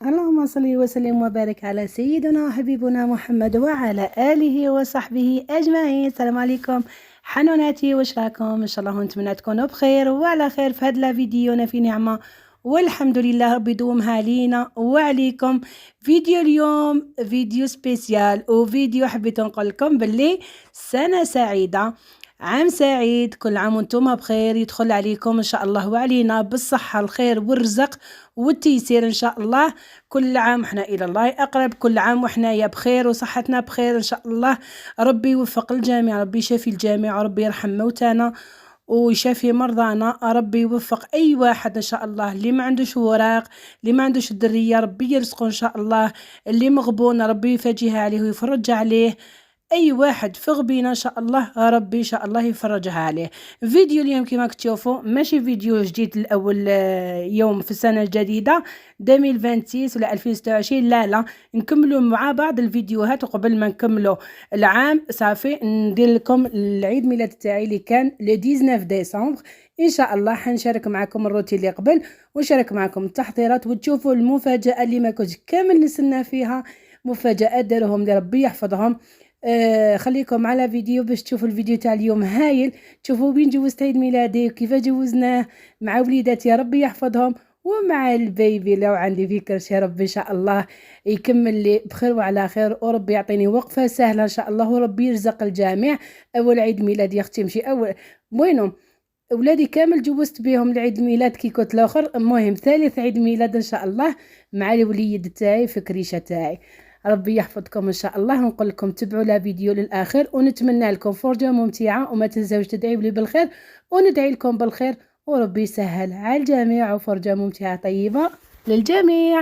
اللهم صل وسلم وبارك على سيدنا وحبيبنا محمد وعلى آله وصحبه أجمعين. السلام عليكم حنوناتي، واش راكم؟ إن شاء الله نتمنى تكونوا بخير وعلى خير. في هذا الفيديو في نعمة والحمد لله، ربي يدومها علينا وعليكم. فيديو اليوم فيديو سبيسيال، وفيديو حبيت نقول لكم باللي سنة سعيدة، عام سعيد، كل عام وانتم بخير، يدخل عليكم ان شاء الله وعلينا بالصحة الخير والرزق والتيسير ان شاء الله. كل عام احنا الى الله اقرب، كل عام وحنايا بخير وصحتنا بخير ان شاء الله. ربي يوفق الجميع، ربي يشافي الجميع، ربي يرحم موتانا ويشافي مرضانا. ربي يوفق اي واحد ان شاء الله، اللي ما عندوش وراق، اللي ما عندوش الدريه، ربي يرزقه ان شاء الله. اللي مغبون ربي يفرجها عليه ويفرج عليه. اي واحد في غبينا ان شاء الله ربي ان شاء الله يفرجها عليه. فيديو اليوم كما تشوفوا ماشي فيديو جديد الاول يوم في السنه الجديده 2026 ولا 2026، لا نكملوا مع بعض الفيديوهات. وقبل ما نكملوا العام صافي ندير لكم العيد ميلاد تاعي اللي كان لو 19 ديسمبر. ان شاء الله حنشارك معكم الروتين اللي قبل، ونشارك معكم التحضيرات، وتشوفوا المفاجاه اللي ما كنتش كامل نستنى فيها. مفاجات دارهم لربي يحفظهم. خليكم على فيديو باش تشوفوا الفيديو تاع اليوم هايل، تشوفوا وين جوزت عيد ميلادي وكيف جوزناه مع وليداتي يا ربي يحفظهم، ومع البيبي لو عندي فكر يا رب ان شاء الله يكمل لي بخير وعلى خير، وربي يعطيني وقفه سهله ان شاء الله، وربي يرزق الجميع. اول عيد ميلاد يا اختي مشي اول وينهم اولادي كامل جوزت بهم العيد ميلاد كي كنت الاخر. المهم ثالث عيد ميلاد ان شاء الله مع الوليد تاعي في كريشه تاعي. ربي يحفظكم ان شاء الله، ونقول لكم تبعوا لا فيديو للاخر، ونتمنى لكم فرجه ممتعه، وما تنساوش تدعيوا لي بالخير وندعي لكم بالخير، وربي يسهل على الجميع، وفرجه ممتعه طيبه للجميع.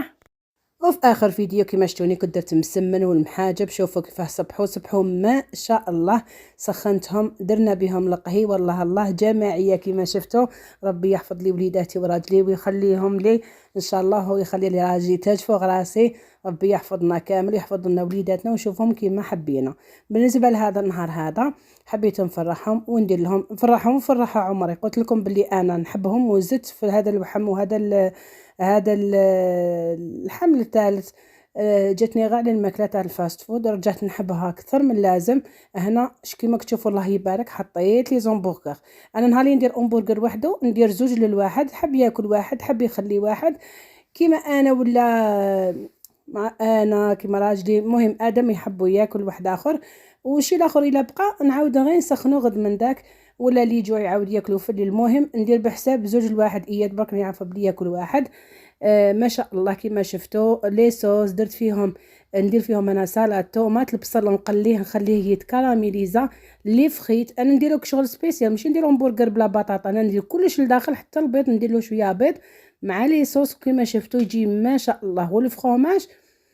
وفي اخر فيديو كما شفتوني كنت درت مسمن والمحاجب، شوفوا كيفاه صبحوا ما شاء الله. سخنتهم درنا بهم القهي، والله الله جماعيه كما شفتوا. ربي يحفظ لي وليداتي وراجلي ويخليهم لي ان شاء الله، ويخلي لي راجلي تاج فوق راسي. ربي يحفظنا كامل، يحفظ لنا وليداتنا ونشوفهم كما حبينا. بالنسبه لهذا النهار هذا حبيت نفرحهم وندير لهم نفرحهم وفرحوا عمري. قلت لكم بلي انا نحبهم، وزدت في هذا الوحم وهذا الحمل الثالث. جاتني غير الماكله تاع الفاست فود، رجعت نحبها اكثر من اللازم. هنا كيما تشوفوا الله يبارك حطيت لي زومبورغر. انا نهار اللي ندير امبرجر وحده ندير زوج للواحد، حب ياكل واحد حب يخلي واحد، كيما انا ولا مع انا كيما راجلي. المهم ادم يحبوا ياكل واحد اخر، وشي الاخر الا بقى نعاود غير نسخنو غد من داك، ولا اللي يجوا يعاود ياكلوا في الليل. المهم ندير بحساب زوج الواحد، اياد برك نعرف بلي ياكل واحد. ما شاء الله كما شفتوا لي صوص درت فيهم، ندير فيهم انا سلطه طوماط، البصل نقليه نخليه يتكراميليزا. لي فخيت انا نديرو شغل سبيسيال، ماشي ندير همبرجر بلا بطاطا، انا ندير كلش لداخل حتى البيض ندير له شويه بيض مع لي صوص كما شفتوا يجي ما شاء الله. والفرomاج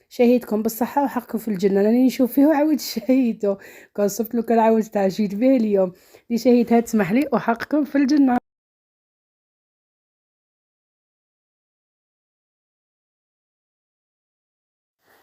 شهيتكم بالصحه وحقكم في الجنه، راني نشوف فيه وعاود شهيته. كون صفت له كان عاود تعشيت به اليوم اللي شهيتها تسمح لي، وحقكم في الجنه.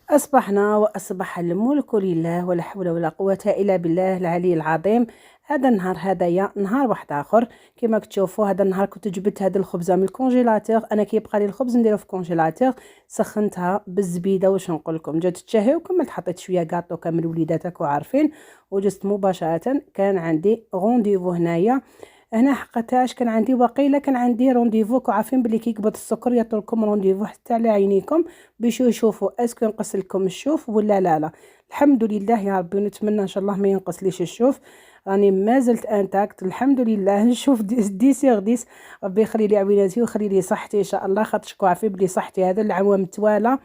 أصبحنا وأصبح الملك لله، ولا حول ولا قوة إلا بالله العلي العظيم. هذا النهار هذايا نهار واحد آخر كما تشوفوا. هذا النهار كنت جبت هذا الخبزة من الكونجيلاتور، أنا كيبقى لي الخبز نديرو في الكونجيلاتور. سخنتها بالزبيدة واش نقول لكم، جات تشهي وكملت حطيت شوية كاطو كامل وليداتك وعارفين. وجست مباشرة كان عندي رونديفو هنا حقتهاش، كان عندي وقيله كان عندي رونديفو. عارفين بلي كي يقبض السكر يعطوا لكم رونديفو حتى على عينيكم باش يشوفوا اسكو ينقص لكم الشوف ولا لا. الحمد لله يا ربي، ونتمنى ان شاء الله ما ينقص ليش الشوف، راني ما زلت انتاكت الحمد لله. نشوف دي سيغ ديس. ربي يخلي لي عويناتي ويخلي لي صحتي ان شاء الله، خاطر عارفين بلي صحتي هذا العوام توالى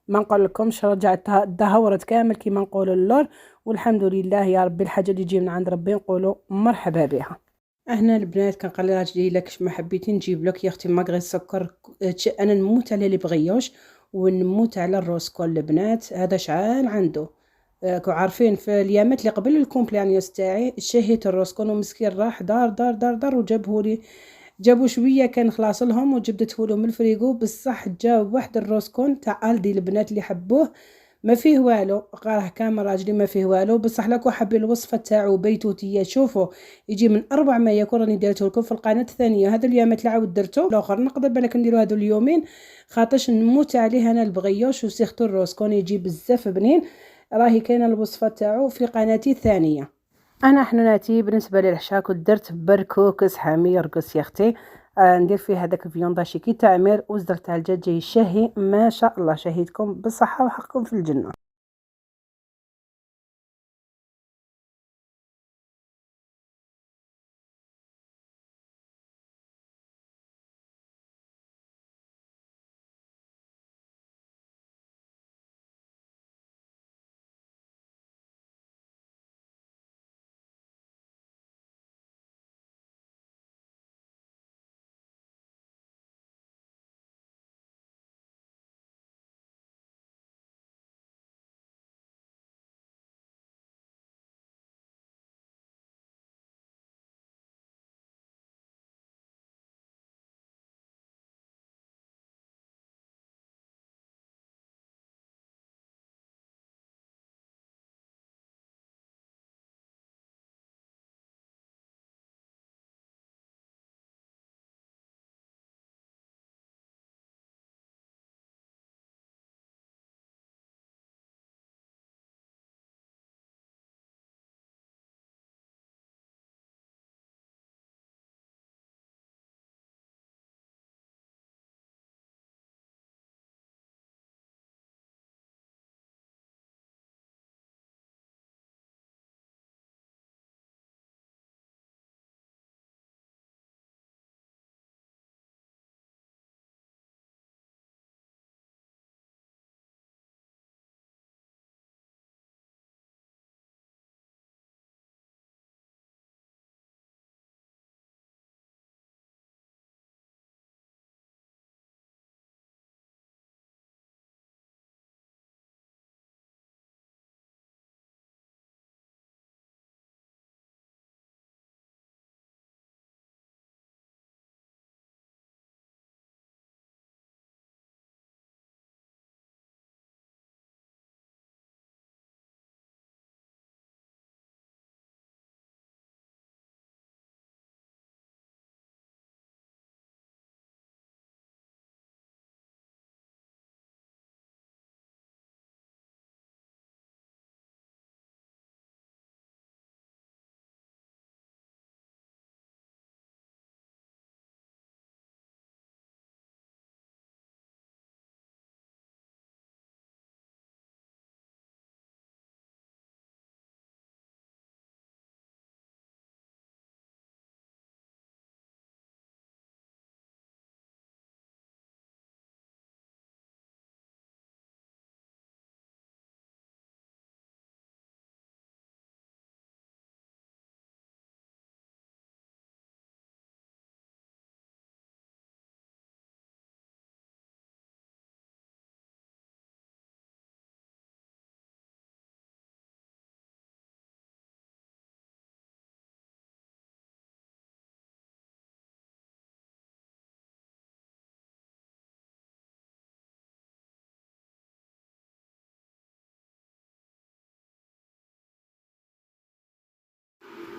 ما نقول لكمش رجعت دهورت كامل كيما نقولوا اللور. والحمد لله يا ربي، الحاجه اللي تجي من عند ربي نقولوا مرحبا بها. هنا البنات كنقول راجلي لك ما حبيتي نجيب لك يا اختي ماغري السكر، انا نموت على لي بغيوش ونموت على الروسكول. البنات هذا شعال عنده. عارفين في اليامات اللي قبل الكومبلانيوس تاعي شهيت الروسكول، ومسكين راح دار وجابه لي. جابوا شويه كان خلاص لهم وجبدته له من الفريغو. بصح جا واحد الروسكون تاع الدي البنات اللي حبوه ما فيه والو، راه كامل راجلي ما فيه والو، بصح لكو حابين الوصفه تاعو بيتوتيه شوفوا يجي من 4 ما يكون راني درته لكم في القناه الثانيه. هذا اليوم تعاود درته الاخر نقدر بالك نديرو هذو اليومين خاطرش نموت عليه انا البغيوش وسيختو الروز كون يجي بزاف بنين. راهي كاينه الوصفه تاعو في قناتي الثانيه. انا حنوناتي بالنسبه للحشاك درت بركوكس حمير قص يا اختي. ندير فيه هذاك الفيوندا كي تعمر وزدر تاع الدجاج يشهي ما شاء الله. شهيتكم بالصحه وحقكم في الجنه.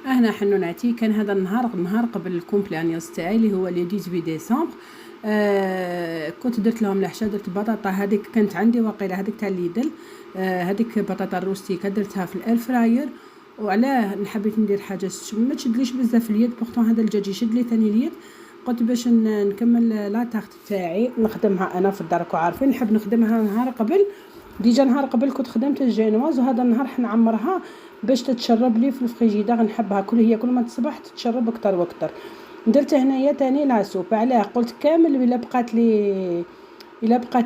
اهنا حنوناتي كان هذا النهار قبل الكومبلانيوس تاعي اللي هو لي 18 ديسمبر. كنت درت لهم العشاء، درت بطاطا هذيك كانت عندي واقيلا هذيك تاع ليدل. هذيك بطاطا الروستيكا درتها في الاير فراير. وعلاه نحبيت ندير حاجه ما تشدليش بزاف اليد، بورتون هذا الدجاج يشد لي ثاني اليد. قلت باش نكمل لا تاخت تاعي نخدمها انا في الدار، راكو عارفين نحب نخدمها نهار قبل. ديجا نهار قبل كنت خدمت الجينواز، وهذا النهار حنعمرها باش تتشرب لي في الفريجيدار. نحبها كل ما تصبح تتشرب اكثر واكثر. درت هنايا تاني لا سوب. علاه قلت كامل الا بقات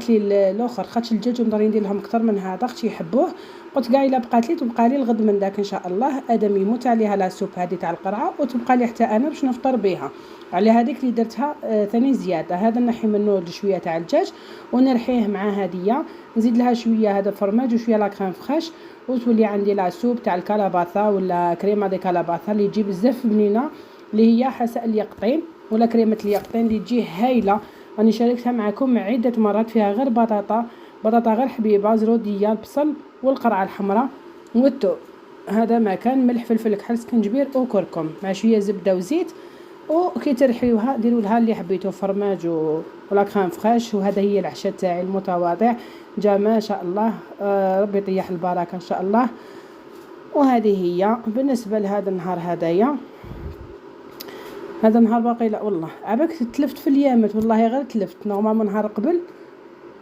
لي الاخر خاطش الدجاج ونضر ندير لهم اكثر من هذا اختي يحبوه. قلت كاع الا بقات لي تبقى لي الغد من داك ان شاء الله. ادم يموت عليها لا سوب هذه تاع القرعه وتبقى لي حتى انا باش نفطر بها. على هذيك اللي درتها ثاني زياده. هذا نحي منه شويه تاع الدجاج ونرحيه مع هديه، نزيد لها شويه هذا فرماج وشويه لا كريم فريش، وتولي عندي لا سوب تاع الكلاباثا ولا كريمه دي كلاباثا اللي تجي بزاف بنينه، اللي هي حساء اليقطين ولا كريمه اليقطين اللي تجي هايله. راني شاركتها معكم عده مرات، فيها غير بطاطا بطاطا غير حبيبه، زروديه، البصل والقرعه الحمراء والثوم. هذا ما كان ملح، فلفل كحل، سكنجبير وكركم مع شويه زبده وزيت. وكي ترحيوها ديروا لها اللي حبيتو، فرماج ولا كريم فريش. وهذا هي العشاء تاعي المتواضع، جا ما شاء الله. ربي يطيح البركه ان شاء الله. وهذه هي بالنسبه لهذا النهار. هذا النهار باقي لا والله عباك تلفت في اليامات، والله غير تلفت. نورمالمون نهار قبل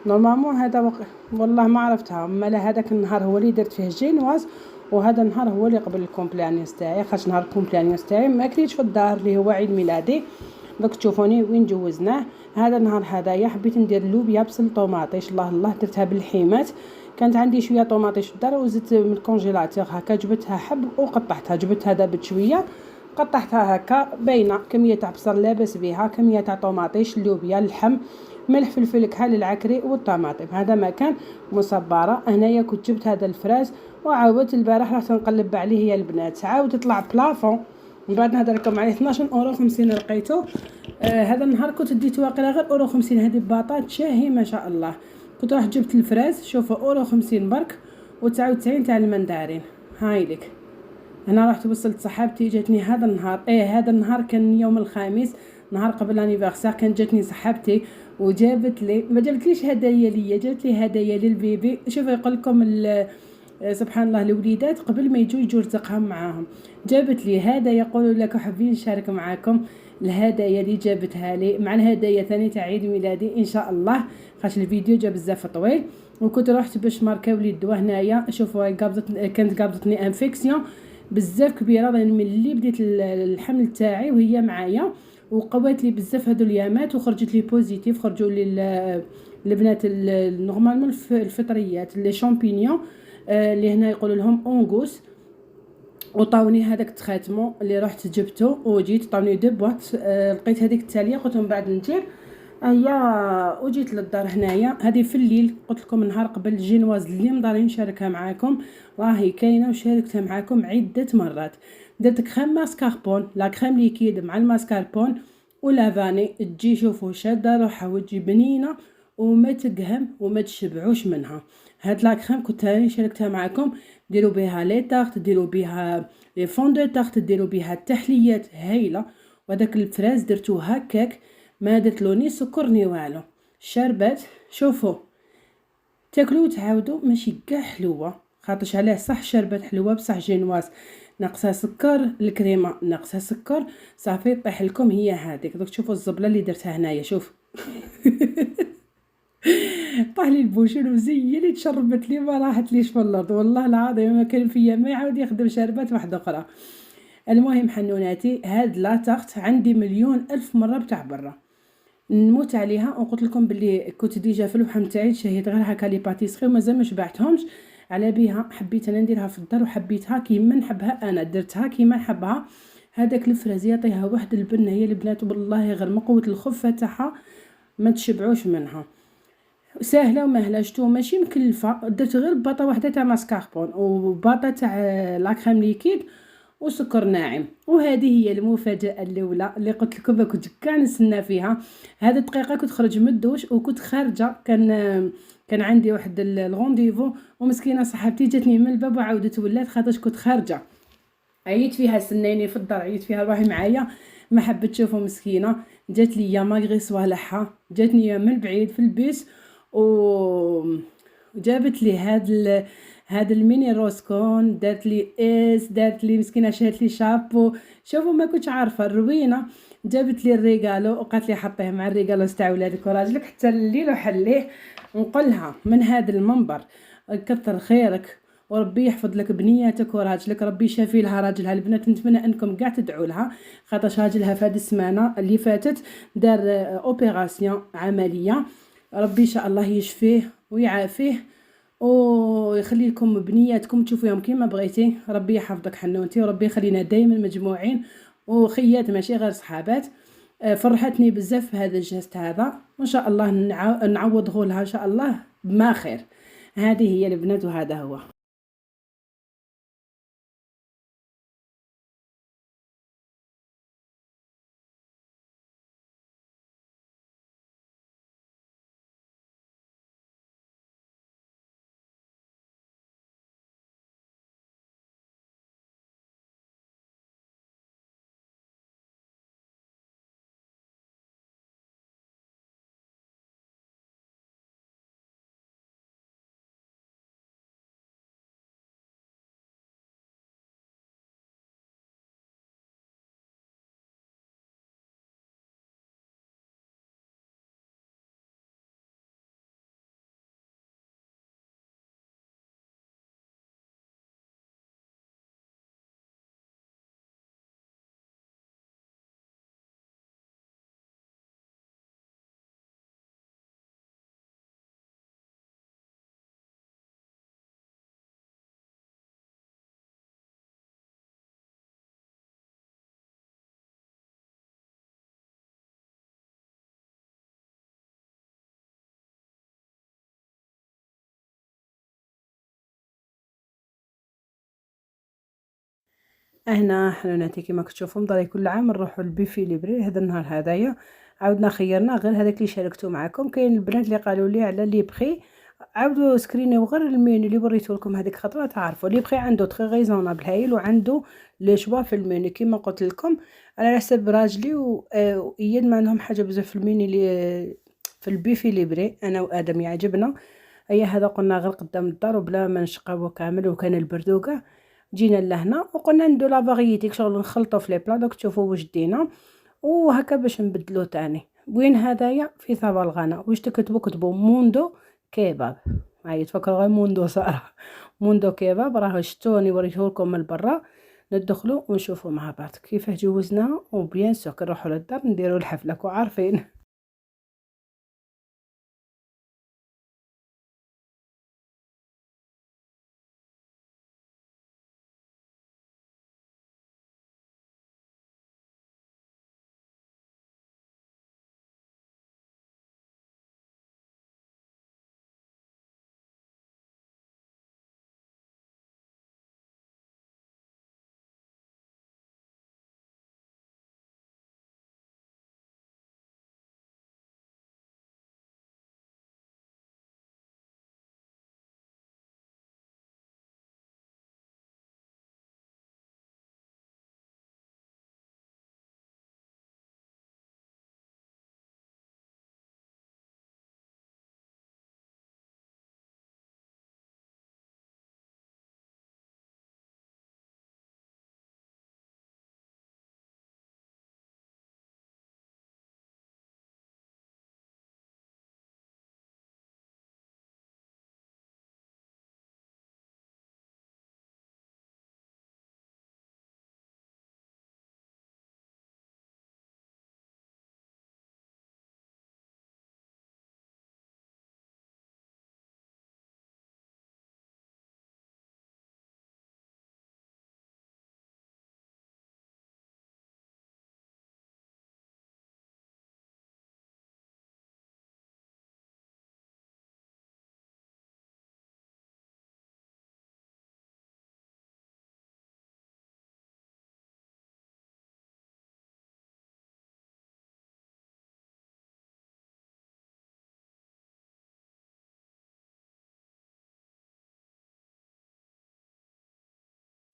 نورمالمون هذا والله ما عرفتها، اما لا هذاك النهار هو اللي درت فيه جينواز، وهذا النهار هو اللي قبل الكومبلانيوس تاعي. خاطر نهار الكومبلانيوس تاعي ما كليتش في الدار اللي هو عيد ميلادي. دوك تشوفوني وين جوزناه. هذا النهار هذايا حبيت ندير لوبيا بصل طوماطيش، الله الله درتها بالحيمات. كانت عندي شويه طوماطيش في الدار وزدت من الكونجيلاتور هكا، جبتها حب وقطعتها، جبتها دابت شويه قطعتها هكا باينه. كميه تاع بصل لاباس بها، كميه تاع طوماطيش، اللوبيا، اللحم، ملح، فلفل كحل، العكري والطماطم. هذا ما كان مصبره. هنايا كنت جبت هذا الفراز وعاودت البارح رحت نقلب عليه هي البنات، عاود تطلع بلافون. من بعد نهضر لكم عليه 12.50 لقيته. هذا النهار كنت ديت واقيلا غير اورو 50. هذه بطاط شاهي ما شاء الله. كنت راح جبت الفراز، شوفوا اورو 50 برك، و99 تاع المندارين. هاي لك. انا رحت وصلت صاحبتي جاتني هذا النهار، هذا النهار كان يوم الخميس، نهار قبل لانيفرسير. كان جاتني صاحبتي وجابت لي، ما جابتليش هدايا ليا، جابت لي هدايا للبيبي. شوفوا يقول لكم سبحان الله الوليدات قبل ما يجوا رزقهم معاهم. جابت لي هدايا، يقولوا لك حابين نشارك معاكم الهدايا اللي جابتها لي مع الهدايا ثاني تاع عيد ميلادي ان شاء الله. خاطر الفيديو جا بزاف طويل. وكنت رحت باش ماركاو لي الدواء هنايا. شوفوا كانت قابضتني انفيكسيون بزاف كبيره، من اللي بديت الحمل تاعي وهي معايا، وقوات لي بزاف هادو اليامات وخرجت لي بوزيتيف. خرجوا لي البنات نورمالمون الفطريات لي شامبينيون اللي هنا يقولوا لهم اونغوس. وطاوني هذاك التخاتمون اللي رحت جبته وجيت طاوني دو بواط. لقيت هذيك التاليه قلت من بعد ندير هيا. وجيت للدار هنايا. هذه في الليل قلت لكم النهار قبل الجينواز اللي مدارين نشاركها معاكم راهي كاينه وشاركتها معاكم عده مرات. درت كريم ماسكاربون، لا كريم ليكيد مع الماسكاربون ولافاني، تجي شوفوا شاده روحها وتجي بنينه وما تقهم وما تشبعوش منها. هاد لا كريم كنت راني شاركتها معاكم. ديروا بها لي تارت، ديروا بها لي فون دو تارت، ديروا بها التحليات هايله. وهذاك الفراز درتو هكاك، ما درت له ني سكر ني والو. شربت شوفوا تاكلوا وتعاودوا ماشي كاع حلوه. خاطرش علاه صح شربت حلوه بصح جينواز ناقصها سكر، الكريمه ناقصها سكر، صافي طيح لكم هي هذيك. دوك تشوفوا الزبله اللي درتها هنايا شوف طاح لي البوشون وزي اللي تشربت لي ما راحت ليش في الارض والله العظيم. ما كان فيا ما يعاود يخدم شربات واحده اخرى. المهم حنوناتي هاد لا تارت عندي مليون الف مره بتاع برا نموت عليها. وقلت لكم باللي كنت ديجا في الوحم تاعي شهيت غير هكا لي باتيسري ومازال ما شبعتهمش. على بها حبيت انا نديرها في الدار وحبيتها كيما نحبها انا، درتها كيما نحبها. هذاك الفراز يعطيها واحد البنه هي البنات والله غير من قوه الخفه تاعها ما تشبعوش منها. ساهله ومهله شتو ماشي مكلفه. درت غير باطه واحده تاع ماسكاربون وباطه تاع لا كريم ليكيد وسكر ناعم. وهذه هي المفاجاه الاولى اللي قلت لكم كنت كاع نستنى فيها. هذه الدقيقه كنت خرج من الدوش وكنت خارجه، كان عندي واحد الغونديفو ومسكينه صاحبتي جاتني من الباب وعاودت ولات خاطرش كنت خارجه. عييت فيها سنيني في الدار، عييت فيها روحي معايا ما حبت تشوفه مسكينه. جات لي ماغري صوالحها جاتني من بعيد في البيس وجابت لي هاد الميني روسكون. دارت لي دارت لي مسكينه شالت لي شابو. شوفوا ما كنتش عارفه الروينه. جابت لي الريغالو وقالت لي حطيه مع الريغالو تاع ولادك وراجلك حتى الليل وحليه. نقولها من هذا المنبر كثر خيرك وربي يحفظ لك بنياتك وراجلك، ربي يشافي لها راجلها. البنات نتمنى انكم كاع تدعوا لها خاطر راجلها في هذه السمانه اللي فاتت دار اوبيراسيون عمليه. ربي ان شاء الله يشفيه ويعافيه ويخلي لكم بنياتكم تشوفوهم كيما بغيتي. ربي يحفظك حنونتي وربي يخلينا دائما مجموعين وخيات ماشي غير صحابات. فرحتني بزاف هذا الجست هذا وان شاء الله نعوضه لها ان شاء الله بما خير. هذه هي البنات وهذا هو. هنا حنوناتي كيما كتشوفوا مضري كل عام نروحوا للبيفي ليبري. هذا النهار هذايا عاودنا خيرنا غير هذاك اللي شاركته معكم. كاين البنات اللي قالوا لي على لي بخي عاودوا سكرينيو غير المينو اللي وريته لكم هذيك خطره تعرفوا لي بخي عنده تري ريزونابل هايل وعنده لي شوا في المينو كيما قلت لكم. انا على حسب راجلي ويد ما عندهم حاجه بزاف في المينو اللي في البيفي ليبري انا وادم يعجبنا. هيا هذا قلنا غير قدام الدار وبلا ما نشقاو كامل وكان البردوقه. جينا لهنا وقلنا ندو لا فاريتي شغل نخلطوا في لي بلا دوك تشوفوا واش دينا وهكا باش نبدلو تاني. وين هدايا في ثابا الغانا واش تكتبوا كتبوا موندو كيباب. هاي تفكروا غير موندو صراحه موندو كيباب راه شتوني وريتهولكم من برا. ندخلوا ونشوفوا مع بعض كيفاه جوزناها وبيان سو كنروحوا للدار نديروا الحفله كو عارفين.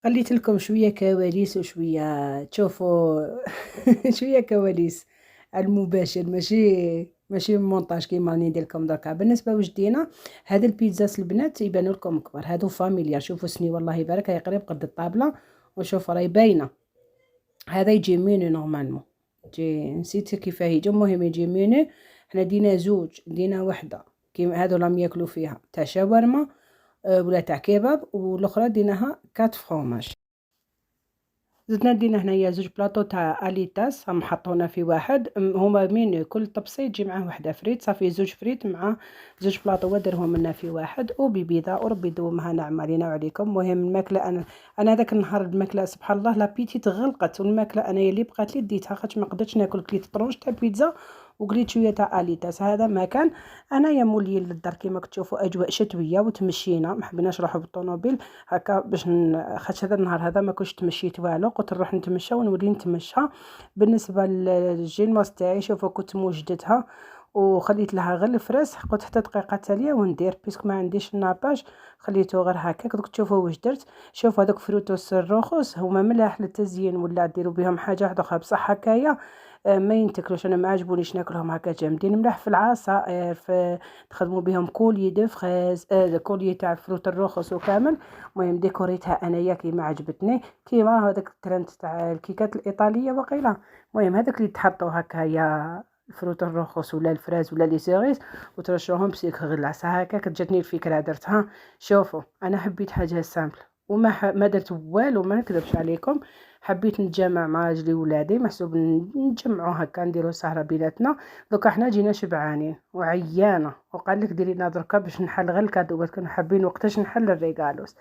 خليت لكم شويه كواليس وشويه تشوفوا شويه كواليس على المباشر ماشي مونتاج كيما راني ندير لكم دركا. بالنسبه واش دينا هذا البيتزا البنات يبانوا لكم كبار هادو فاميليار. شوفوا سني والله يبارك هي قريب قد الطابله وشوفوا راهي باينه. هذا يجي مينو نورمالمون جي نسيت كيفاه يجي المهم يجي مينو. حنا دينا زوج دينا وحده كيما هادو راهم ياكلوا فيها تاع شاورما ولا تاع كباب والاخرى ديناها كات فروماج. زدنا دينا هنايا زوج بلاطو تاع اليتاس هم حطونا في واحد هما مينو كل طبسي تجي معاه وحده فريت صافي زوج فريت مع زوج بلاطو ودرهم لنا في واحد وببيضه وربي يدومها نعمه علينا وعليكم. المهم الماكله انا هذاك النهار الماكله سبحان الله لابيتي تغلقت والماكله انا اللي بقات لي ديتها خاطش ما قدرتش ناكل كليت طرونج تاع بيتزا وقليت شويه تاع اليتاس. هذا ما كان انا يا مولي للدار كيما كتشوفوا اجواء شتويه وتمشينا ما حبيناش نروحوا بالطوموبيل هكا باش خاطش هذا النهار هذا ما كنتش تمشيت والو قلت نروح نتمشى ونولي نتمشى. بالنسبه للجينماس تاعي شوفوا كنت موجدتها وخليت لها غير الفراس قلت حتى دقيقه تاليه وندير بيسك ما عنديش الناباج خليته غير هكاك. دوك تشوفوا واش درت. شوفوا هذوك فروتوس الروخوس هما ملاح للتزيين ولا ديروا بهم حاجه واحده اخرى بصح هكايا ما ينتكلوش انا ما عجبونيش ناكلهم هكا جامدين ملاح في العصائر في تخدموا بهم كولي دو فريز كولي تاع فروت الرخص وكامل. المهم ديكوريتها انايا كيما عجبتني كيما هذاك الترند تاع الكيكات الايطاليه وقيله. المهم هذاك اللي تحطوا هكايا الفروت الرخص ولا الفراز ولا لي سيريس وترشوهم بسيك غلاس هكاك جاتني الفكره درتها. شوفوا انا حبيت حاجه سامبل ما درت والو ما نكذبش عليكم. حبيت نتجمع مع راجلي ولادي محسوب نجمعوا هكا نديروا سهره بيناتنا. دوكا حنا جينا شبعانين وعيانه وقال لك ديري لنا دركا باش نحل غير الكادوات كنا حابين وقتاش نحل الريغالوس.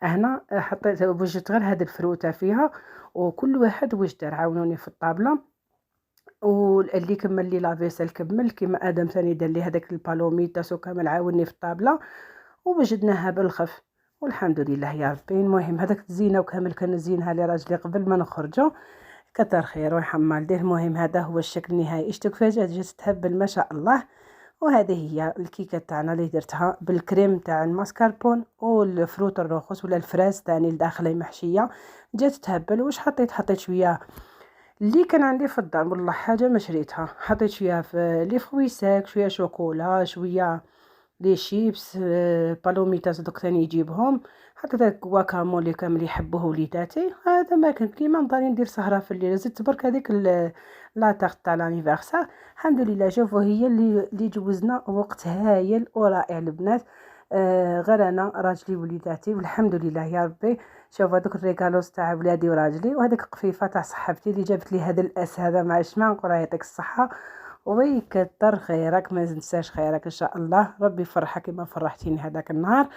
هنا حطيت وجدت غير هاد الفروته فيها وكل واحد واش دار عاونوني في الطابله واللي كمل لي لافيسل كمل كيما ادم ثاني دار لي هذاك البالوميتاس وكامل عاوني في الطابله ووجدناها بالخف. والحمد لله يا ربي. المهم هذاك الزينه وكامل كنزينها لراجلي قبل ما نخرجوا، كتر خير ويحمل ليه. المهم هذا هو الشكل النهائي. شتو كيفاش جات تهبل ما شاء الله. وهذه هي الكيكه تاعنا اللي درتها بالكريم تاع الماسكربون والفروت الروخوس ولا الفراس تاني الداخله محشيه. جات تهبل. واش حطيت شويه اللي كان عندي في الدار، والله حاجه ما شريتها. حطيت شويه في لي فروي ساك، شويه شوكولا، شويه لي شيبس، بالوميتاس دوك ثاني يجيبهم. حطيت هاك واكامولي اللي كامل يحبوه وليداتي. هذا ما كنت كيما نضري ندير سهره في الليل. زدت برك هذيك لا تاغ تاع لانيفرسار. الحمد لله. شوفوا هي اللي جوزنا وقت هايل ورائع البنات. غير انا راجلي وليداتي والحمد لله يا ربي. شوف هذوك الريكالوس تاع ولادي وراجلي، وهذيك قفيفه تاع صاحبتي اللي جابت لي هذا الاس هذا. معليش ما نقول يعطيك الصحه ويكثر خيرك، ما ننساش خيرك ان شاء الله. ربي يفرحك كما فرحتيني هذاك النهار.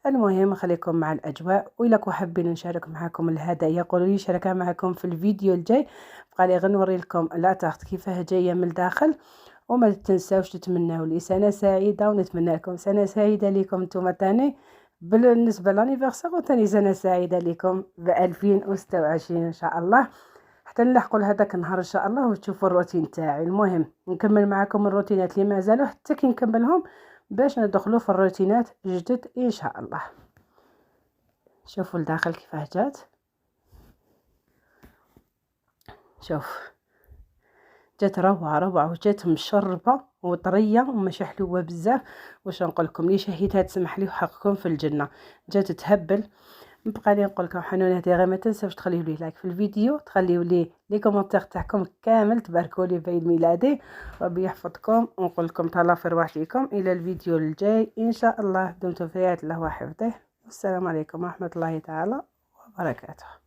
المهم خليكم مع الاجواء. وإلا كنتو حابين نشارك معكم الهدايا قولوا لي شاركها معكم في الفيديو الجاي. بقى لي غير نوري لكم لا تاخت كيفاه جايه من الداخل. وما تنساوش تتمنوا لي سنه سعيده، ونتمنى لكم سنه سعيده لكم نتوما تاني بالنسبه لانيفرسير، وثاني سنه سعيده لكم ب 2026 ان شاء الله. حتى نلحقوا لهذاك النهار ان شاء الله وتشوفوا الروتين تاعي. المهم نكمل معكم الروتينات اللي مازالوا حتى كي نكملهم باش ندخلوا في الروتينات جدد ان شاء الله. شوفوا الداخل كيفاه جات. شوف جات روعه روعه، وجات مشربه وطريه وماشي حلوه بزاف. واش نقول لكم لي شهيتها تسمح لي وحقكم في الجنه. جات تهبل. نبقى لي نقول لكم حنوناتي غير ما تنساوش تخليو لي لايك في الفيديو، تخليو لي لي كومونتير تاعكم كامل، تباركوا لي بعيد ميلادي. ربي يحفظكم ونقول لكم تهلاو في رواحكم. الى الفيديو الجاي ان شاء الله. دمتم في رعاية الله وحفظه. والسلام عليكم ورحمه الله تعالى وبركاته.